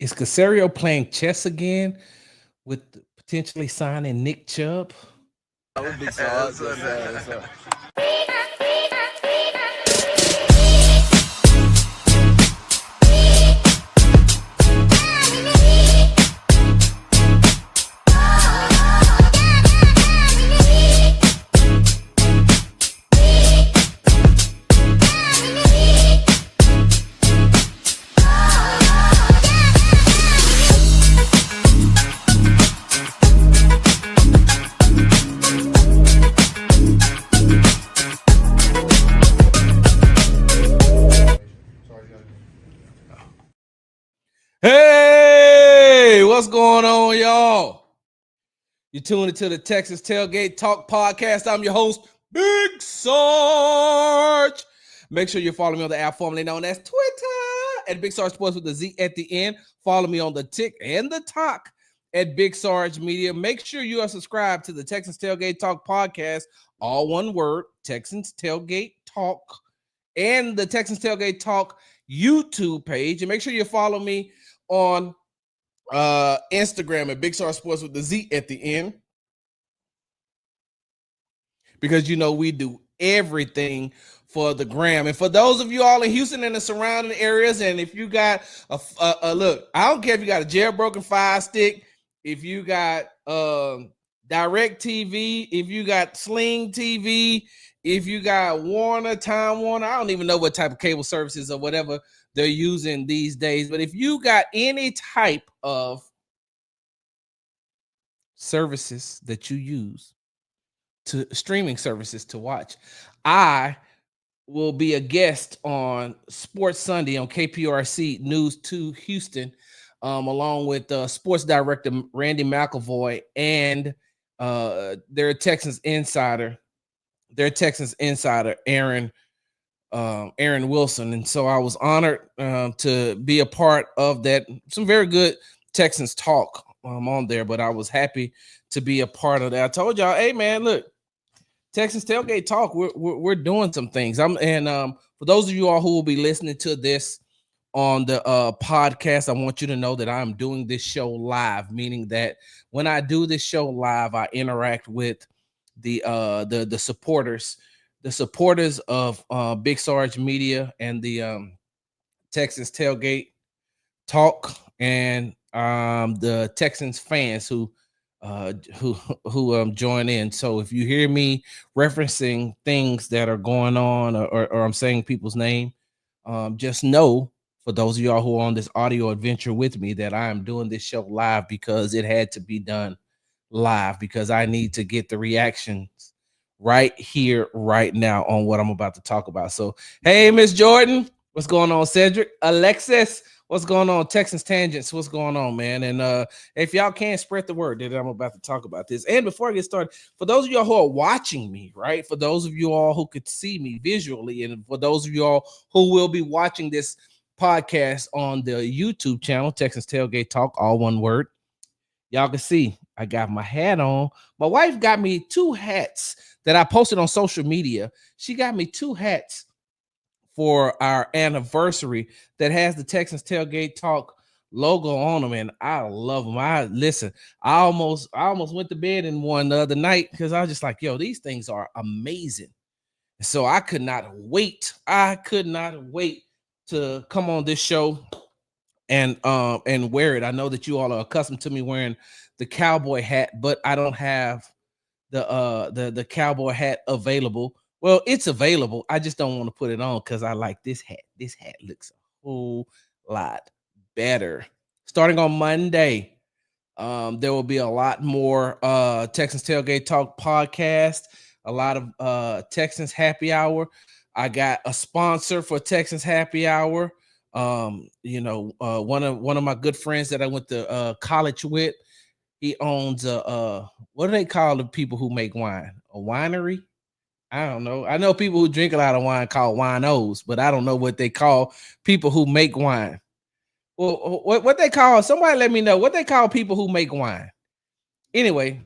Is Caserio playing chess again with potentially signing Nick Chubb? That would be Sarge. Hey, what's going on, y'all? You tuned into the Texas Tailgate Talk podcast. I'm your host, Big Sarge. Make sure you follow me on the app formerly known as Twitter at Big Sarge Sports with the Z at the end. Follow me on the Tick and the Talk at Big Sarge Media. Make sure you are subscribed to the Texas Tailgate Talk podcast, all one word, Texans Tailgate Talk, and the Texans Tailgate Talk YouTube page. And make sure you follow me on Instagram at Big Sarge Sports with the Z at the end, because you know we do everything for the gram. And for those of you all in Houston and the surrounding areas, and if you got a look, I don't care if you got a jailbroken Fire Stick, if you got Direct TV, if you got Sling TV, if you got Warner, Time Warner, I don't even know what type of cable services or whatever they're using these days, but if you got any type of services that you use to streaming services to watch, I will be a guest on Sports Sunday on KPRC News 2 Houston, along with sports director Randy McElvoy and their Texans insider Aaron Wilson. And so I was honored to be a part of that. Some very good Texans talk on there, but I was happy to be a part of that. I told y'all, hey man, look, Texans Tailgate Talk, we're doing some things. For those of you all who will be listening to this on the podcast, I want you to know that I'm doing this show live, meaning that when I do this show live, I interact with the supporters of Big Sarge Media and the Texans Tailgate Talk, and the Texans fans who join in. So if you hear me referencing things that are going on, or I'm saying people's name, just know, for those of y'all who are on this audio adventure with me, that I am doing this show live because it had to be done live, because I need to get the reactions right here, right now on what I'm about to talk about. So, hey, Miss Jordan, what's going on? Cedric, Alexis, what's going on? Texans Tangents, what's going on, man? And if y'all can spread the word that I'm about to talk about this. And before I get started, for those of y'all who are watching me, right? For those of you all who could see me visually, and for those of you all who will be watching this podcast on the YouTube channel, Texans Tailgate Talk, all one word, y'all can see I got my hat on. My wife got me two hats that I posted on social media. She got me two hats for our anniversary that has the Texans Tailgate Talk logo on them, and I love them. I almost went to bed in one the other night because I was just like, yo, these things are amazing. So I could not wait. To come on this show and wear it. I know that you all are accustomed to me wearing the cowboy hat, but I don't have the cowboy hat available. Well, it's available. I just don't want to put it on because I like this hat. This hat looks a whole lot better. Starting on Monday, there will be a lot more Texans Tailgate Talk podcast, a lot of Texans Happy Hour. I got a sponsor for Texans Happy Hour. One of my good friends that I went to college with, he owns what do they call the people who make wine? A winery? I don't know. I know people who drink a lot of wine called winos, but I don't know what they call people who make wine. Well, what they call, somebody let me know what they call people who make wine. Anyway,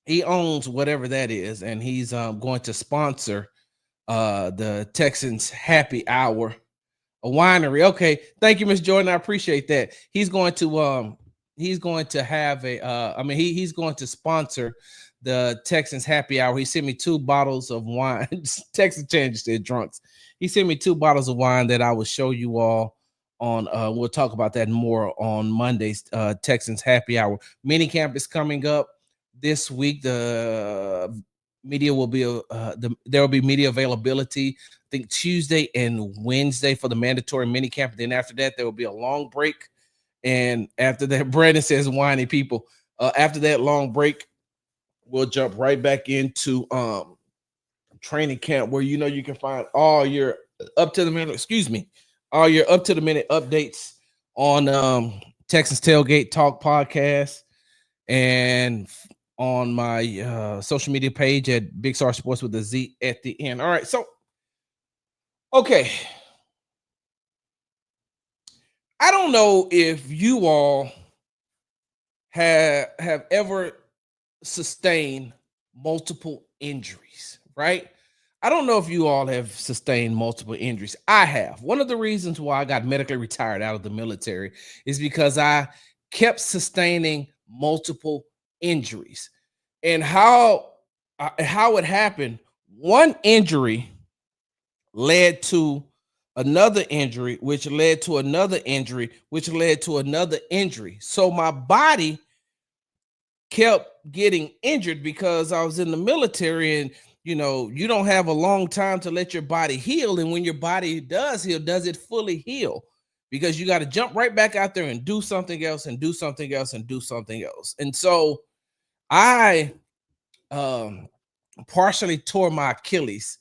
he owns whatever that is, and he's going to sponsor the Texans Happy Hour A winery. Okay. Thank you, Miss Jordan. I appreciate that. He's going to have a he's going to sponsor the Texans happy hour. He sent me 2 bottles of wine. Texas changes their drunks. He sent me 2 bottles of wine that I will show you all on we'll talk about that more on Monday's Texans happy hour. Mini camp is coming up this week. The media will be there will be media availability. I think Tuesday and Wednesday for the mandatory mini camp. Then after that, there will be a long break. And after that, Brandon says, whiny people. After that long break, we'll jump right back into training camp where you can find all your up to the minute, all your up to the minute updates on Texas Tailgate Talk podcast and on my social media page at Big Sarge Sports with a Z at the end. All right, so okay. I don't know if you all have ever sustained multiple injuries, right? I don't know if you all have sustained multiple injuries. I have. One of the reasons why I got medically retired out of the military is because I kept sustaining multiple injuries. And how it happened, one injury led to another injury, which led to another injury, which led to another injury. So my body kept getting injured because I was in the military, and you don't have a long time to let your body heal. And when your body does heal, does it fully heal? Because you got to jump right back out there and do something else and do something else and do something else. And so I partially tore my Achilles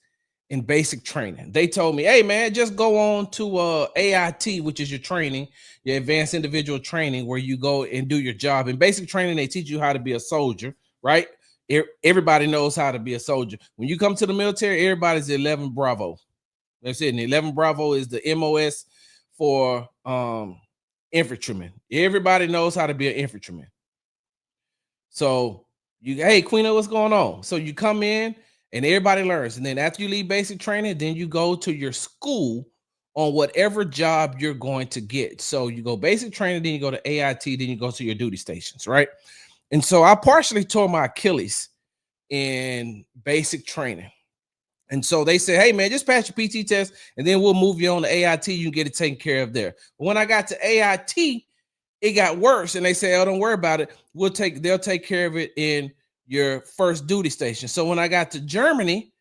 in basic training. They told me, hey man, just go on to AIT, which is your training, your advanced individual training, where you go and do your job. In basic training, they teach you how to be a soldier, right? Everybody knows how to be a soldier. When you come to the military, everybody's 11 Bravo. That's it. And 11 Bravo is the MOS for infantryman. Everybody knows how to be an infantryman. So hey, Queen, what's going on? So you come in and everybody learns. And then after you leave basic training, then you go to your school on whatever job you're going to get. So you go basic training, then you go to AIT, then you go to your duty stations, right? And so I partially tore my Achilles in basic training. And so they said, hey man, just pass your PT test and then we'll move you on to AIT. You can get it taken care of there. But when I got to AIT, it got worse. And they say, oh, don't worry about it. They'll take care of it in your first duty station. So when I got to Germany,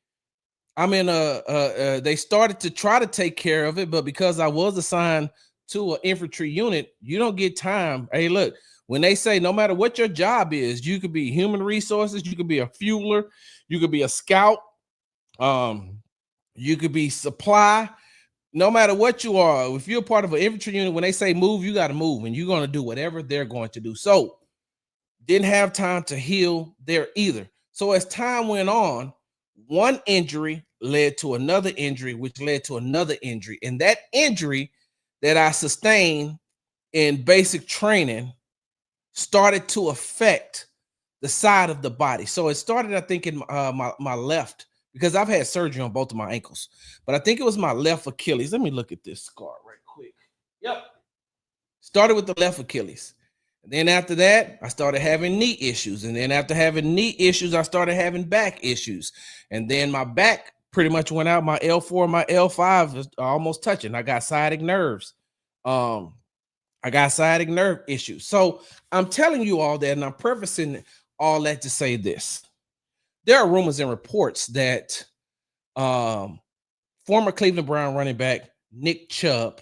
I'm in they started to try to take care of it, but because I was assigned to an infantry unit, you don't get time. Hey, look, when they say no matter what your job is, you could be human resources, you could be a fueler, you could be a scout, you could be supply. No matter what you are, if you're part of an infantry unit, when they say move, you got to move, and you're going to do whatever they're going to do. So didn't have time to heal there either. So as time went on, one injury led to another injury, which led to another injury. And that injury that I sustained in basic training started to affect the side of the body. So it started, I think, in my left, because I've had surgery on both of my ankles, but I think it was my left Achilles. Let me look at this scar right quick. Yep. Started with the left Achilles. And then after that, I started having knee issues. And then after having knee issues, I started having back issues. And then my back pretty much went out. My L4, my L5 is almost touching. I got sciatic nerves. I got sciatic nerve issues. So I'm telling you all that, and I'm prefacing all that to say this. There are rumors and reports that former Cleveland Brown running back Nick Chubb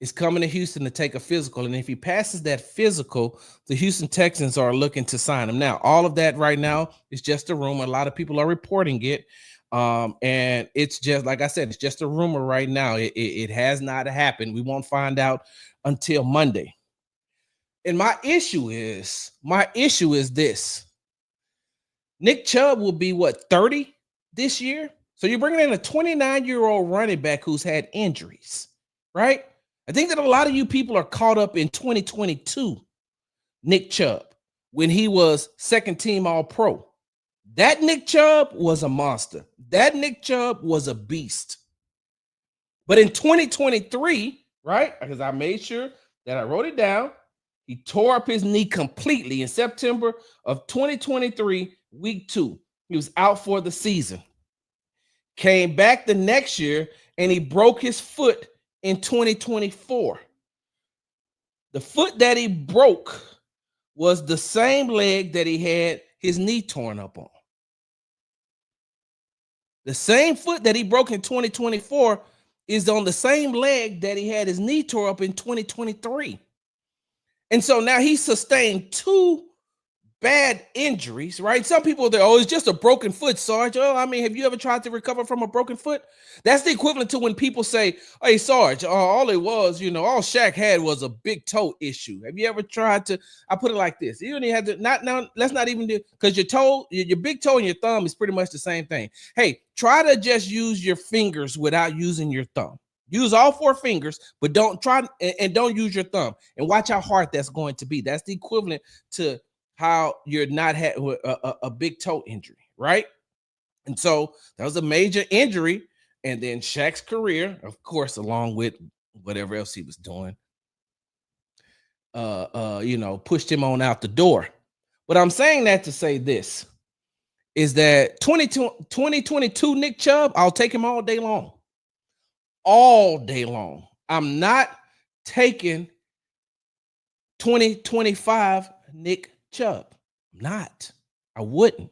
is coming to Houston to take a physical. And if he passes that physical, the Houston Texans are looking to sign him. Now, all of that right now is just a rumor. A lot of people are reporting it. And it's just, like I said, it's just a rumor right now. It has not happened. We won't find out until Monday. And my issue is this. Nick Chubb will be, 30 this year? So you're bringing in a 29-year-old running back who's had injuries, right? I think that a lot of you people are caught up in 2022 Nick Chubb when he was second team All-Pro. That Nick Chubb was a monster. That Nick Chubb was a beast. But in 2023, right? Because I made sure that I wrote it down. He tore up his knee completely in September of 2023, week 2. He was out for the season. Came back the next year and he broke his foot in 2024. The foot that he broke was the same leg that he had his knee torn up on. The same foot that he broke in 2024 is on the same leg that he had his knee tore up in 2023. And so now he sustained 2 bad injuries, right? Some people they're, oh, it's just a broken foot, Sarge. Oh, I mean, have you ever tried to recover from a broken foot? That's the equivalent to when people say, hey, Sarge, all it was, all Shaq had was a big toe issue. Have you ever tried to? I put it like this. You don't even have to, not now, let's not even do, because your toe, your big toe and your thumb is pretty much the same thing. Hey, try to just use your fingers without using your thumb. Use all 4 fingers, but don't try and don't use your thumb. And watch how hard that's going to be. That's the equivalent to how you're not had a big toe injury, right? And so that was a major injury. And then Shaq's career, of course, along with whatever else he was doing, pushed him on out the door. But I'm saying that to say this is that 2022 Nick Chubb, I'll take him all day long. All day long. I'm not taking 2025 Nick Chubb. Not. I wouldn't.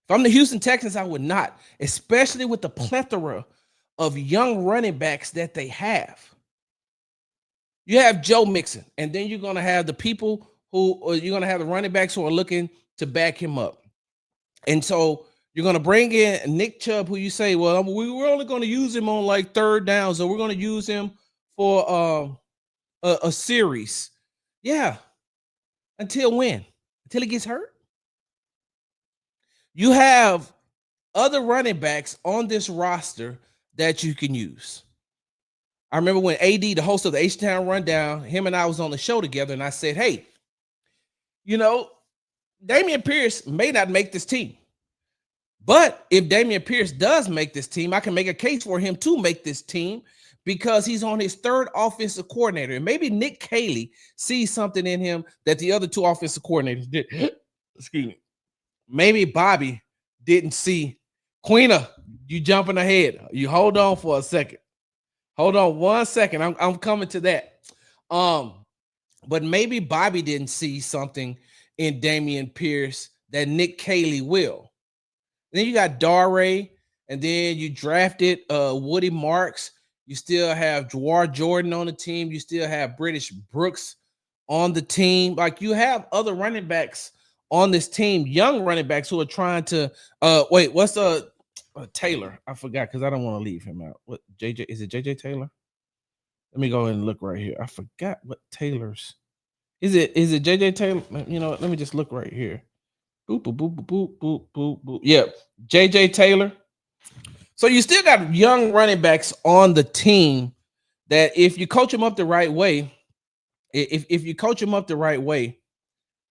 If I'm the Houston Texans, I would not, especially with the plethora of young running backs that they have. You have Joe Mixon, and then you're going to have the people you're going to have the running backs who are looking to back him up. And so you're going to bring in Nick Chubb, who you say, well, we're only going to use him on like 3rd down, so we're going to use him for a series. Yeah. Until when? Until he gets hurt? You have other running backs on this roster that you can use. I remember when AD, the host of the H-Town Rundown, him and I was on the show together, and I said, hey, Dameon Pierce may not make this team. But if Dameon Pierce does make this team, I can make a case for him to make this team because he's on his 3rd offensive coordinator. And maybe Nick Caserio sees something in him that the other 2 offensive coordinators did. Excuse me. Maybe Bobby didn't see. Queena, you jumping ahead. You hold on for a second. Hold on 1 second. I'm coming to that. But maybe Bobby didn't see something in Dameon Pierce that Nick Caserio will. Then you got Dare, and then you drafted Woody Marks. You still have Jawar Jordan on the team. You still have British Brooks on the team. Like, you have other running backs on this team, young running backs who are trying to wait, what's Taylor? I forgot because I don't want to leave him out. What JJ is it JJ Taylor? Let me go ahead and look right here. I forgot what Taylor's is it JJ Taylor? You know what? Let me just look right here. Boop, boop, boop, boop, boop, boop, boop. Yeah, JJ Taylor. So you still got young running backs on the team that if you coach them up the right way, if you coach them up the right way,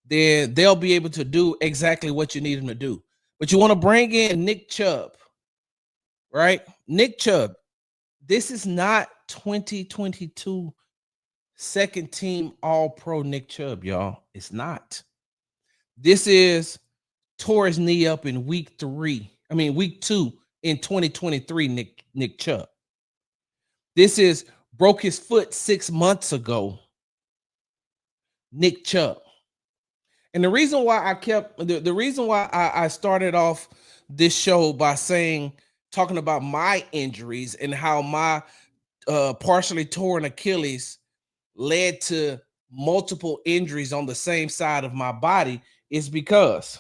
then they'll be able to do exactly what you need them to do. But you want to bring in Nick Chubb, right? Nick Chubb. This is not 2022 second team All-Pro Nick Chubb, y'all. It's not. This is tore his knee up in week 2 in 2023, Nick Chubb. This is broke his foot 6 months ago, Nick Chubb. And the reason why I started off this show by talking about my injuries and how my partially torn Achilles led to multiple injuries on the same side of my body is because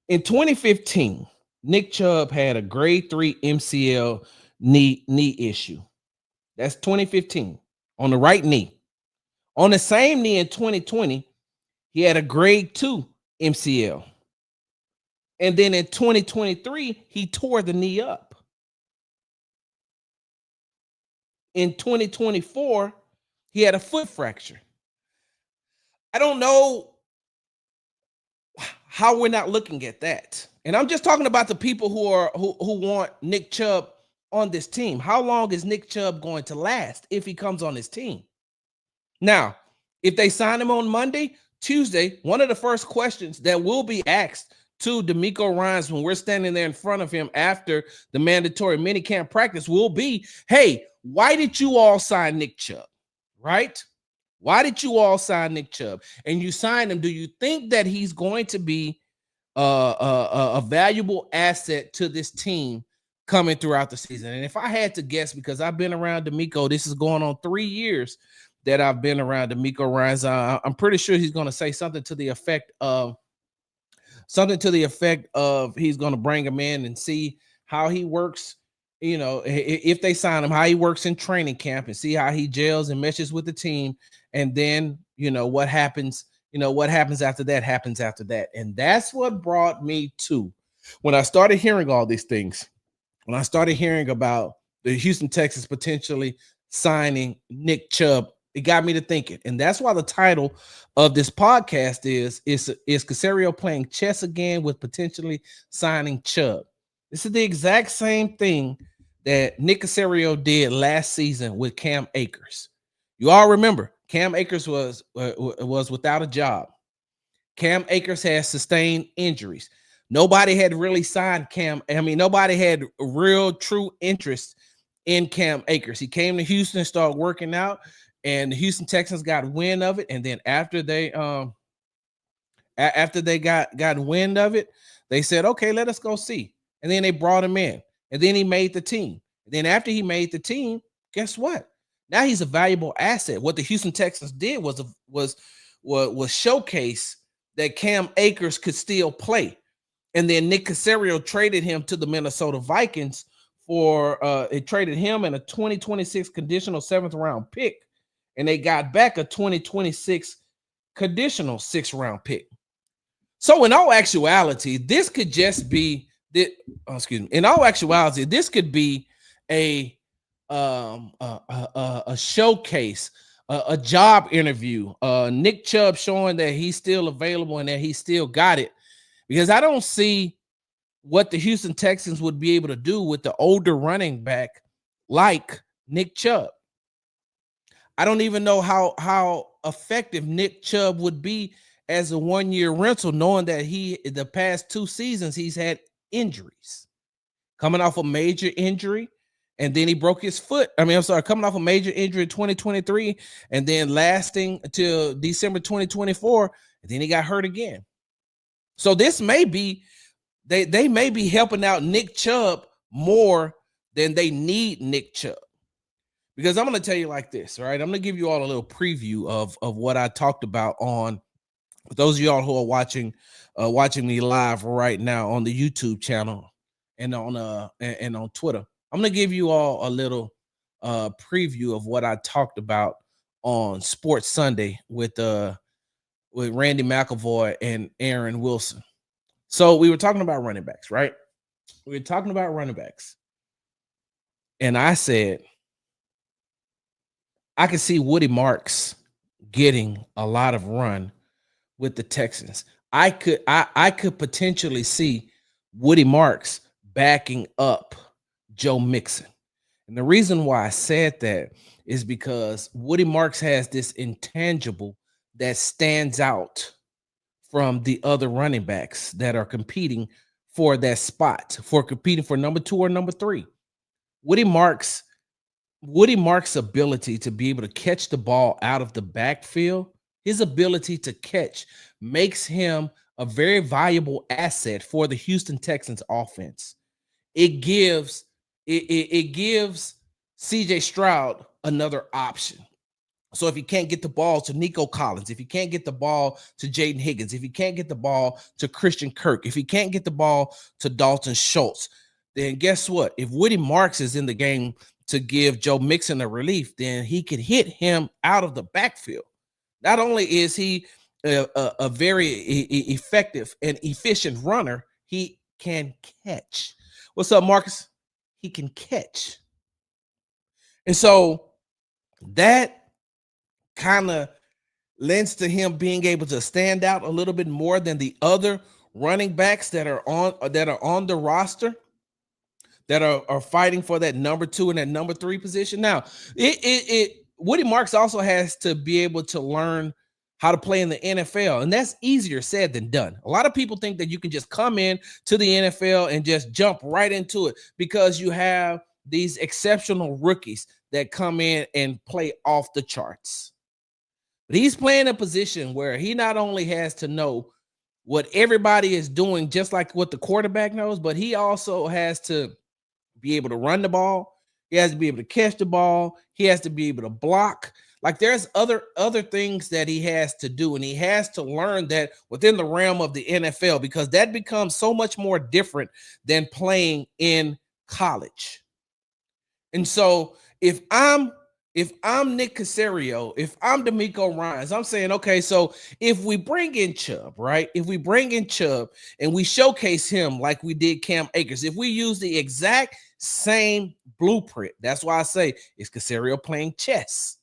in 2015, Nick Chubb had a grade 3 MCL knee issue. That's 2015 on the right knee. On the same knee in 2020, he had a grade 2 MCL. And then in 2023, he tore the knee up. In 2024, he had a foot fracture. I don't know how we're not looking at that. And I'm just talking about the people who want Nick Chubb on this team? How long is Nick Chubb going to last if he comes on this team? Now, if they sign him on Monday, Tuesday, one of the first questions that will be asked to D'Amico Ryans when we're standing there in front of him after the mandatory minicamp practice will be, hey, why did you all sign Nick Chubb? Right? Why did you all sign Nick Chubb? And you signed him. Do you think that he's going to be a valuable asset to this team coming throughout the season? And if I had to guess, because I've been around D'Amico, this is going on 3 years that I've been around D'Amico Ryans. I'm pretty sure he's going to say something to the effect of he's going to bring him in and see how he works. You know, if they sign him, how he works in training camp and see how he gels and meshes with the team. And then, what happens, what happens after that happens after that. And that's what brought me to when I started hearing all these things, when I started hearing about the Houston Texans potentially signing Nick Chubb, it got me to thinking. And that's why the title of this podcast is Caserio playing chess again with potentially signing Chubb? This is the exact same thing that Nick Caserio did last season with Cam Akers. You all remember Cam Akers was without a job. Cam Akers has sustained injuries. Nobody had really signed Cam. I mean, nobody had real true interest in Cam Akers. He came to Houston and started working out, and the Houston Texans got wind of it. And then after they got wind of it, they said, okay, let us go see. And then they brought him in, and then he made the team. And then after he made the team, guess what? Now he's a valuable asset. What the Houston Texans did was showcase that Cam Akers could still play. And then Nick Caserio traded him to the Minnesota Vikings for it traded him and a 2026 conditional 7th round pick, and they got back a 2026 conditional 6th round pick. So in all actuality, this could just be in all actuality, this could be a showcase, a job interview. Nick Chubb showing that he's still available and that he still got it, because I don't see what the Houston Texans would be able to do with the older running back like Nick Chubb. I don't even know how effective Nick Chubb would be as a 1-year rental, knowing that the past 2 seasons he's had injuries, coming off a major injury, and then he broke his foot. Coming off a major injury in 2023, and then lasting until December 2024, and then he got hurt again. So this may be they may be helping out Nick Chubb more than they need Nick Chubb. Because I'm going to tell you like this, all right? I'm going to give you all a little preview of what I talked about on, for those of y'all who are watching me live right now on the YouTube channel and on Twitter. I'm going to give you all a little preview of what I talked about on Sports Sunday with Randy McElvoy and Aaron Wilson. So we were talking about running backs, right? We were talking about running backs. And I said, I could see Woody Marks getting a lot of run with the Texans. I could potentially see Woody Marks backing up Joe Mixon. And the reason why I said that is because Woody Marks has this intangible that stands out from the other running backs that are competing for that spot, for competing for number 2 or number 3. Woody Marks' ability to be able to catch the ball out of the backfield, his ability to catch makes him a very valuable asset for the Houston Texans offense. It gives CJ Stroud another option. So if you can't get the ball to Nico Collins, if you can't get the ball to Jaden Higgins, if you can't get the ball to Christian Kirk, if you can't get the ball to Dalton Schultz, then guess what? If Woody Marks is in the game to give Joe Mixon a relief, then he could hit him out of the backfield. Not only is he a very effective and efficient runner, he can catch. What's up, Marcus? He can catch. And so that kind of lends to him being able to stand out a little bit more than the other running backs that are on the roster. that are fighting for that number 2 and that number 3 position. Now, Woody Marks also has to be able to learn how to play in the NFL, and that's easier said than done. A lot of people think that you can just come in to the NFL and just jump right into it because you have these exceptional rookies that come in and play off the charts. But he's playing a position where he not only has to know what everybody is doing, just like what the quarterback knows, but he also has to be able to run the ball. He has to be able to catch the ball. He has to be able to block. Like there's other things that he has to do, and he has to learn that within the realm of the NFL, because that becomes so much more different than playing in college. And so if I'm Nick Caserio, if I'm D'Amico Ryans, I'm saying, okay, so if we bring in Chubb, right? If we bring in Chubb and we showcase him like we did Cam Akers, if we use the exact same blueprint, that's why I say, is Caserio playing chess?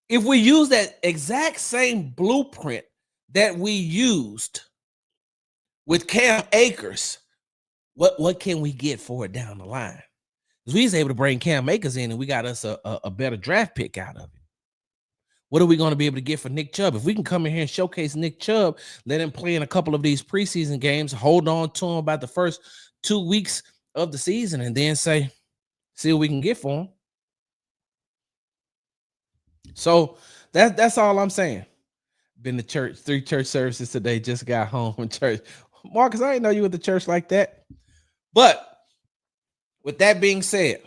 If we use that exact same blueprint that we used with Cam Akers, what can we get for it down the line? We was able to bring Cam Akers in, and we got us a better draft pick out of it. What are we going to be able to get for Nick Chubb? If we can come in here and showcase Nick Chubb, let him play in a couple of these preseason games, hold on to him about the first 2 weeks of the season, and then see what we can get for him. So that's all I'm saying. Been to church, 3 church services today, just got home from church. Marcus, I didn't know you went to church like that. But with that being said,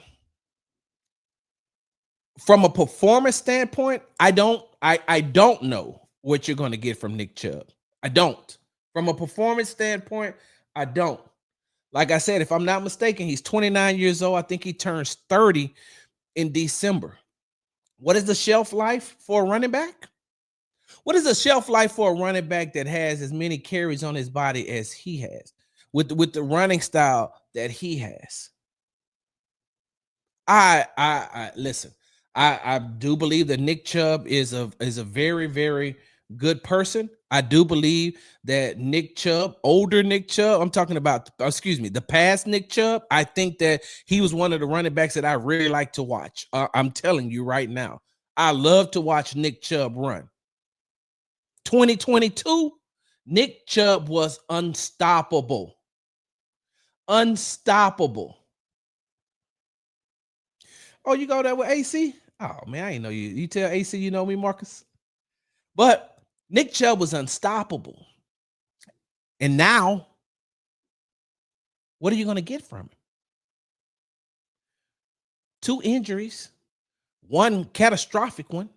from a performance standpoint, I don't know what you're going to get from Nick Chubb. I don't. From a performance standpoint, I don't. Like I said, if I'm not mistaken, he's 29 years old. I think he turns 30 in December. What is the shelf life for a running back? What is the shelf life for a running back that has as many carries on his body as he has, with the running style that he has? I listen. I do believe that Nick Chubb is a very, very good person. I do believe that Nick Chubb, older Nick Chubb, I'm talking about, the past Nick Chubb. I think that he was one of the running backs that I really like to watch. I'm telling you right now, I love to watch Nick Chubb run. 2022, Nick Chubb was unstoppable. Unstoppable. Oh, you go there with AC? Oh man, I ain't know you. You tell AC you know me, Marcus. But Nick Chubb was unstoppable. And now, what are you going to get from him? 2 injuries, 1 catastrophic one.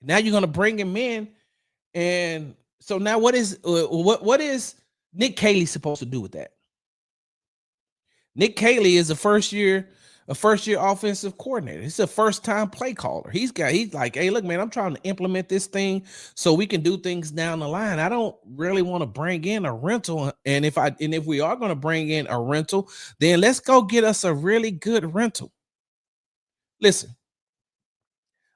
Now you're going to bring him in, and so now what is Nick Caley supposed to do with that? Nick Caley is a first year offensive coordinator. He's a first time play caller. He's like, hey, look, man, I'm trying to implement this thing so we can do things down the line. I don't really want to bring in a rental. And if we are going to bring in a rental, then let's go get us a really good rental. Listen,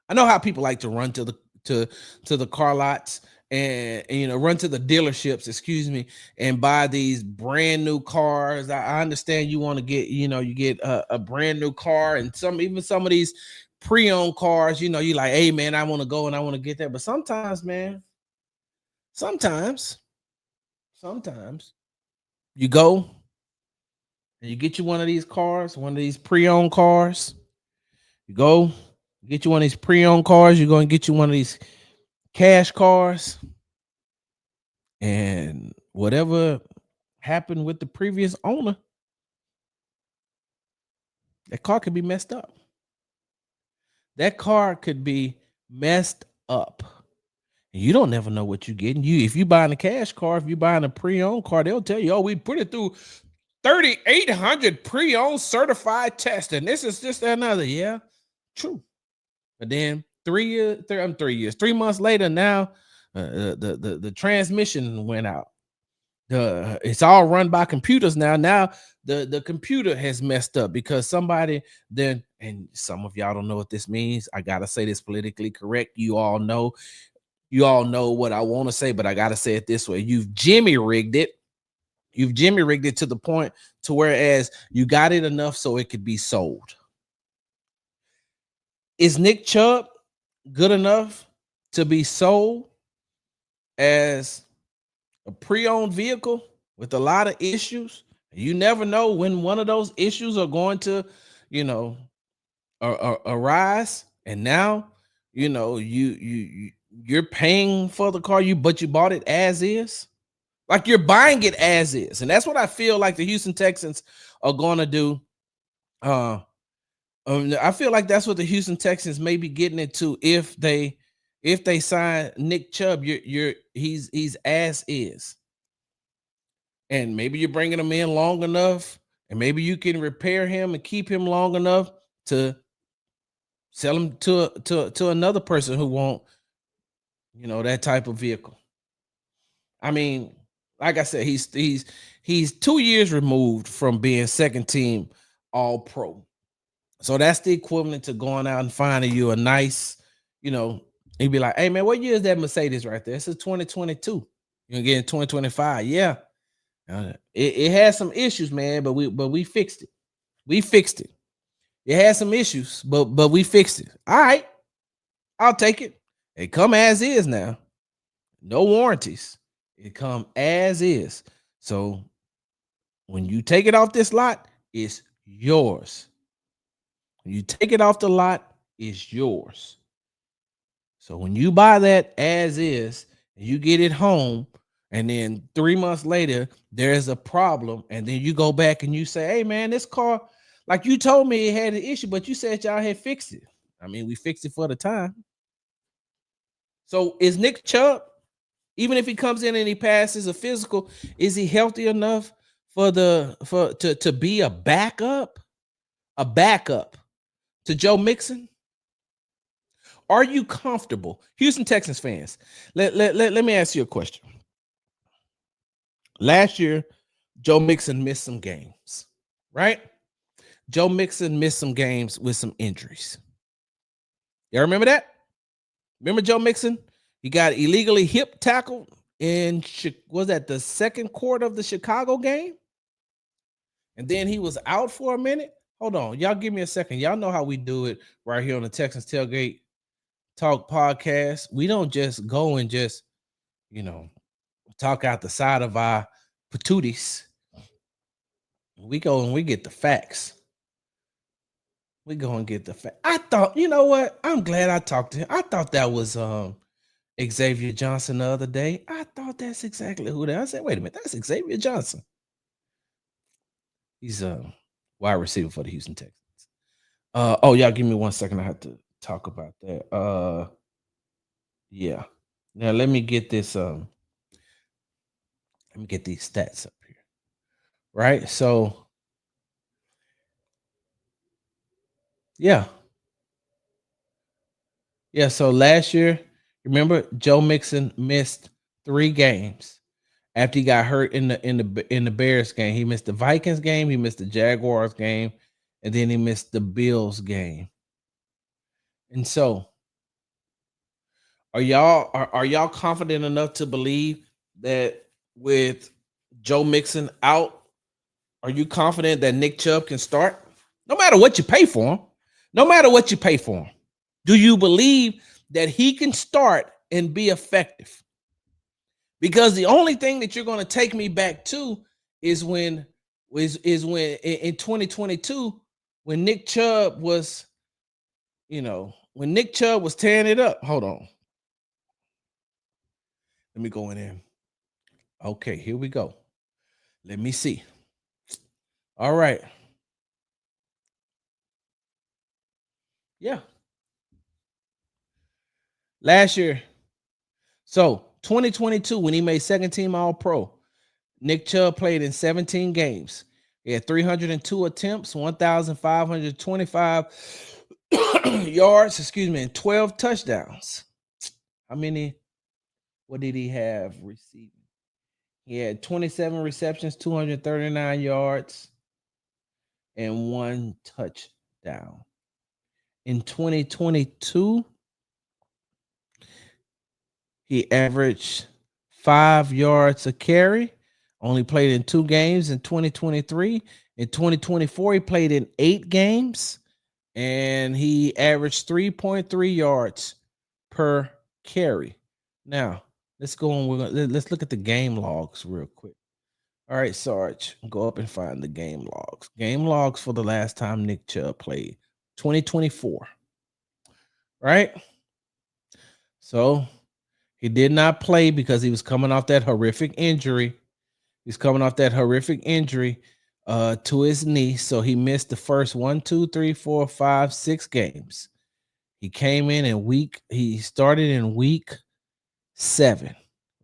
I know how people like to run to the car lots and run to the dealerships, and buy these brand new cars. I understand you want to get, you get a brand new car, and some of these pre-owned cars, you're like, hey man, I want to go and I want to get that. But sometimes, man, sometimes you go and you get you one of these cars, one of these pre-owned cars. You go get you one of these pre-owned cars. You're going to get you one of these cash cars, and whatever happened with the previous owner, that car could be messed up. That car could be messed up. And you don't never know what you're getting. If you buying a cash car, if you're buying a pre-owned car, they'll tell you, oh, we put it through 3,800 pre-owned certified testing. This is just another. Yeah, true. But then 3 months later, now the transmission went out. It's all run by computers now. Now the computer has messed up because somebody then, and some of y'all don't know what this means. I gotta say this politically correct. You all know what I want to say, but I gotta say it this way. You've Jimmy rigged it. You've Jimmy rigged it to the point to whereas you got it enough so it could be sold. Is Nick Chubb good enough to be sold as a pre-owned vehicle with a lot of issues? You never know when one of those issues are going to, you know, arise. And now, you're paying for the car, but you bought it as is. Like you're buying it as is. And that's what I feel like the Houston Texans are going to do. I feel like that's what the Houston Texans may be getting into if they sign Nick Chubb. He's as is, and maybe you're bringing him in long enough, and maybe you can repair him and keep him long enough to sell him to another person who want that type of vehicle. I mean, like I said, he's 2 years removed from being second team All Pro. So that's the equivalent to going out and finding you a nice, you'd be like, hey man, what year is that Mercedes right there? It's a 2022. You're gonna get in 2025. Yeah. It has some issues, man, but we fixed it. We fixed it. It had some issues, but we fixed it. All right, I'll take it. It come as is now. No warranties. It come as is. So when you take it off this lot, it's yours. When you take it off the lot, it's yours. So when you buy that as is, and you get it home, and then 3 months later there's a problem, and then you go back and you say, "Hey man, this car, like you told me it had an issue, but you said y'all had fixed it." I mean, we fixed it for the time. So is Nick Chubb, even if he comes in and he passes a physical, is he healthy enough to be a backup to Joe Mixon? Are you comfortable, Houston Texans fans? Let me ask you a question. Last year, Joe Mixon missed some games, right? Joe Mixon missed some games with some injuries. Y'all remember that? Remember Joe Mixon? He got illegally hip tackled in, was that the second quarter of the Chicago game? And then he was out for a minute. Hold on. Y'all give me a second. Y'all know how we do it right here on the Texans Tailgate Talk podcast. We don't just go and just, talk out the side of our patooties. We go and we get the facts. We go and get the fact. I thought, you know what? I'm glad I talked to him. I thought that was Xavier Johnson the other day. I thought that's exactly who that. I said, wait a minute, that's Xavier Johnson. He's a wide receiver for the Houston Texans. Y'all give me 1 second. I have to talk about that. Yeah. Now let me get this. Let me get these stats up here. Right. So yeah. Yeah. So last year, remember, Joe Mixon missed 3 games after he got hurt in the Bears game. He missed the Vikings game, he missed the Jaguars game, and then he missed the Bills game. And so, are y'all confident enough to believe that with Joe Mixon out, are you confident that Nick Chubb can start? No matter what you pay for him, no matter what you pay for him, do you believe that he can start and be effective? Because the only thing that you're going to take me back to is when in 2022 when Nick Chubb was, when Nick Chubb was tearing it up. Hold on. Let me go in there. Okay, here we go. Let me see. All right. Yeah. Last year. So 2022, when he made second team All Pro, Nick Chubb played in 17 games. He had 302 attempts, 1,525 yards, and 12 touchdowns. How many? What did he have receiving? He had 27 receptions, 239 yards, and 1 touchdown. In 2022, he averaged 5 yards a carry Only played in 2 games in 2023. In 2024, he played in 8 games and he averaged 3.3 yards per carry. Now, let's go on. Let's look at the game logs real quick. All right, Sarge, go up and find the game logs. Game logs for the last time Nick Chubb played, 2024. Right? So he did not play because he was coming off that horrific injury. He's coming off that horrific injury to his knee. So he missed the first 1, 2, 3, 4, 5, 6 games. He came in he started in week 7,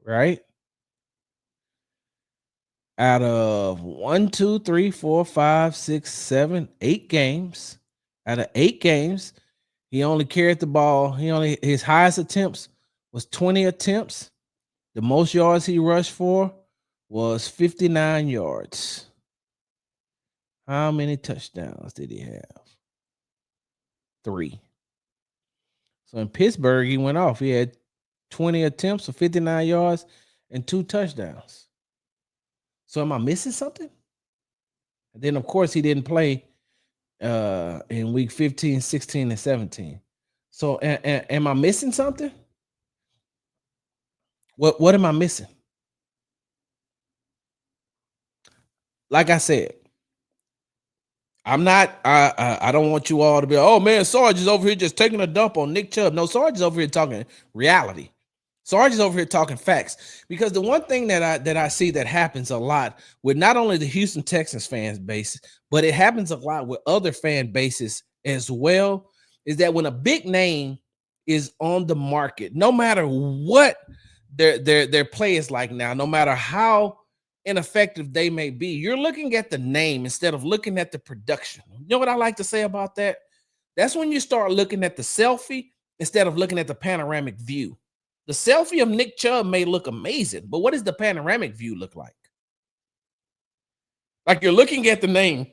right? Out of 1, 2, 3, 4, 5, 6, 7, 8 games. Out of 8 games, he only carried the ball. His highest attempts was 20 attempts. The most yards he rushed for was 59 yards. How many touchdowns did he have? 3. So in Pittsburgh, he went off. He had 20 attempts for 59 yards and 2 touchdowns. So am I missing something? And then, of course, he didn't play in week 15, 16, and 17. So am I missing something? What am I missing? Like I said, I'm not. I don't want you all to be. Oh man, Sarge is over here just taking a dump on Nick Chubb. No, Sarge is over here talking reality. Sarge is over here talking facts. Because the one thing that I see that happens a lot with not only the Houston Texans fan base, but it happens a lot with other fan bases as well, is that when a big name is on the market, no matter what their play is like now, no matter how ineffective they may be, you're looking at the name instead of looking at the production. You know what I like to say about that? That's when you start looking at the selfie instead of looking at the panoramic view. The selfie of Nick Chubb may look amazing, but what does the panoramic view look like? Like you're looking at the name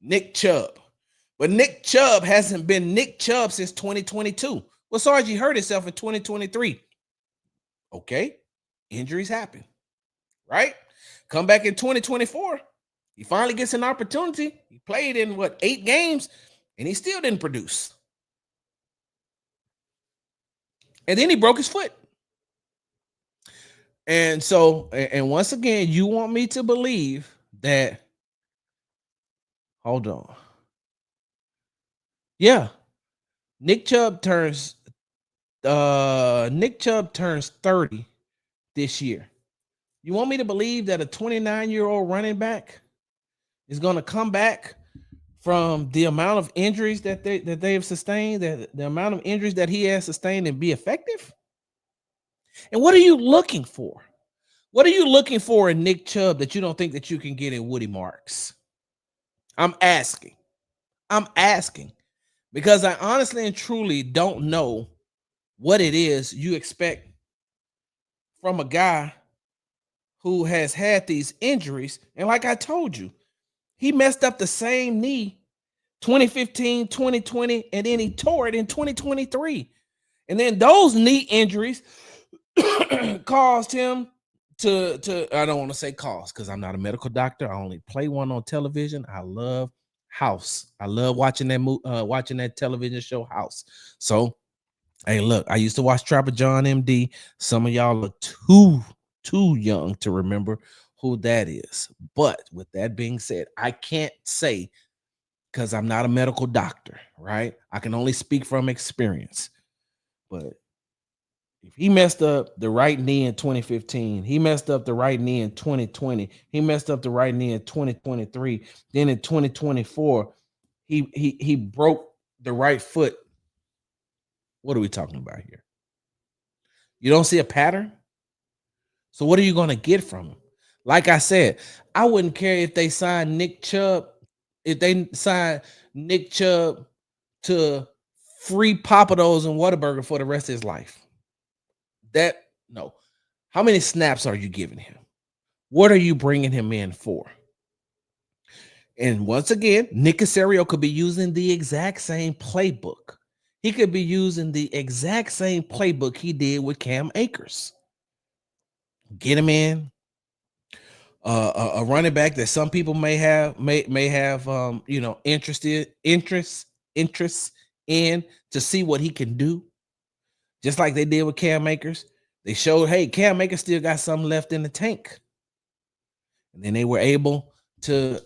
Nick Chubb, but Nick Chubb hasn't been Nick Chubb since 2022. Well, Sarge, he hurt himself in 2023. Okay, injuries happen, right? Come back in 2024. He finally gets an opportunity. He played in 8 games, and he still didn't produce. And then he broke his foot. And so, and once again, you want me to believe that. Hold on. Yeah, Nick Chubb turns Nick Chubb turns 30 this year. You want me to believe that a 29-year-old running back is going to come back from the amount of injuries that they have sustained, that the amount of injuries that he has sustained, and be effective? And what are you looking for? What are you looking for in Nick Chubb that you don't think that you can get in Woody Marks? I'm asking. I'm asking because I honestly and truly don't know what it is you expect from a guy who has had these injuries. And like I told you, he messed up the same knee 2015, 2020, and then he tore it in 2023. And then those knee injuries caused him to I don't want to say cause because I'm not a medical doctor. I only play one on television. I love House. I love watching that television show House. So hey, look, I used to watch Trapper John MD. Some of y'all are too young to remember who that is. But with that being said, I can't say because I'm not a medical doctor, right? I can only speak from experience. But if he messed up the right knee in 2015, he messed up the right knee in 2020, he messed up the right knee in 2023, then in 2024, he broke the right foot. What are we talking about here? You don't see a pattern? So what are you going to get from him? Like I said, I wouldn't care if they signed Nick Chubb, if they signed Nick Chubb to free Papados and Whataburger for the rest of his life. That no. How many snaps are you giving him? What are you bringing him in for? And once again, Nick Caserio could be using the exact same playbook. He could be using the exact same playbook he did with Cam Akers. Get him in, a running back that some people may have interest in to see what he can do, just like they did with Cam Akers. They showed, hey, Cam Akers still got something left in the tank, and then they were able to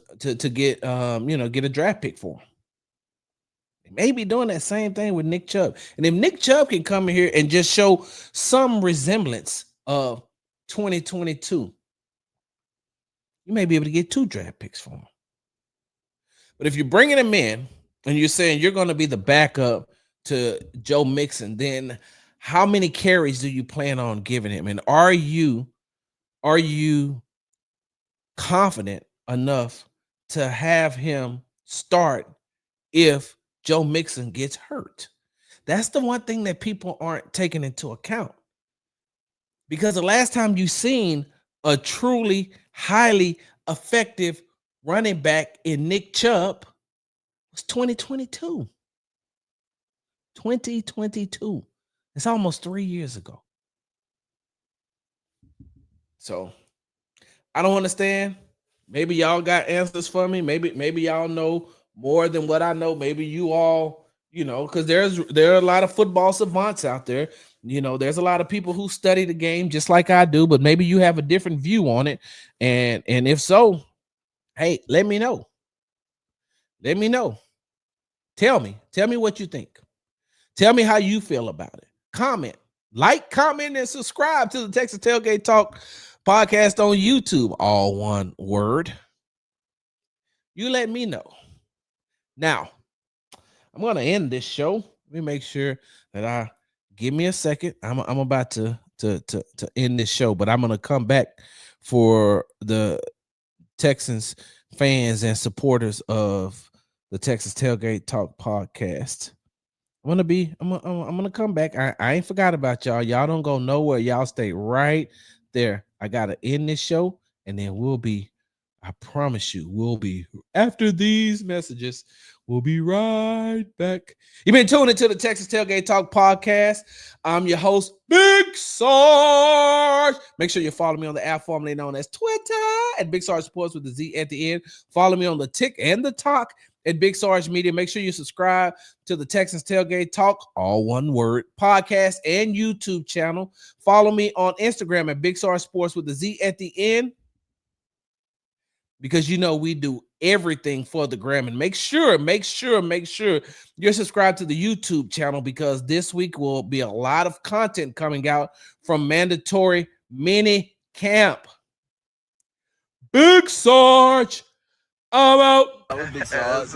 get get a draft pick for him. They may be doing that same thing with Nick Chubb, and if Nick Chubb can come in here and just show some resemblance of 2022. You may be able to get 2 draft picks for him. But if you're bringing him in and you're saying you're going to be the backup to Joe Mixon, then how many carries do you plan on giving him? And are you confident enough to have him start if Joe Mixon gets hurt? That's the one thing that people aren't taking into account. Because the last time you seen a truly highly effective running back in Nick Chubb was 2022. 2022. It's almost 3 years ago. So I don't understand. Maybe y'all got answers for me. Maybe y'all know more than what I know. Maybe you all, because there are a lot of football savants out there. There's a lot of people who study the game just like I do, but maybe you have a different view on it. And if so, hey, let me know. Let me know. Tell me what you think. Tell me how you feel about it. Comment, comment, and subscribe to the Texas Tailgate Talk podcast on YouTube. All one word. You let me know. Now, I'm going to end this show. Let me make sure that give me a second. I'm about to end this show, but I'm going to come back for the Texans fans and supporters of the Texas Tailgate Talk podcast. I'm gonna come back. I ain't forgot about y'all. Y'all don't go nowhere. Y'all stay right there. I gotta end this show, and then I promise you, we'll be after these messages. We'll be right back. You've been tuning into the Texas Tailgate Talk podcast. I'm your host, Big Sarge. Make sure you follow me on the app formerly known as Twitter at Big Sarge Sports with the Z at the end. Follow me on the Tick and the Talk at Big Sarge Media. Make sure you subscribe to the Texas Tailgate Talk, all one word, podcast and YouTube channel. Follow me on Instagram at Big Sarge Sports with the Z at the end, because we do everything for the gram. And make sure you're subscribed to the YouTube channel, because this week will be a lot of content coming out from mandatory mini camp. Big Sarge, I'm out. Big Sarge.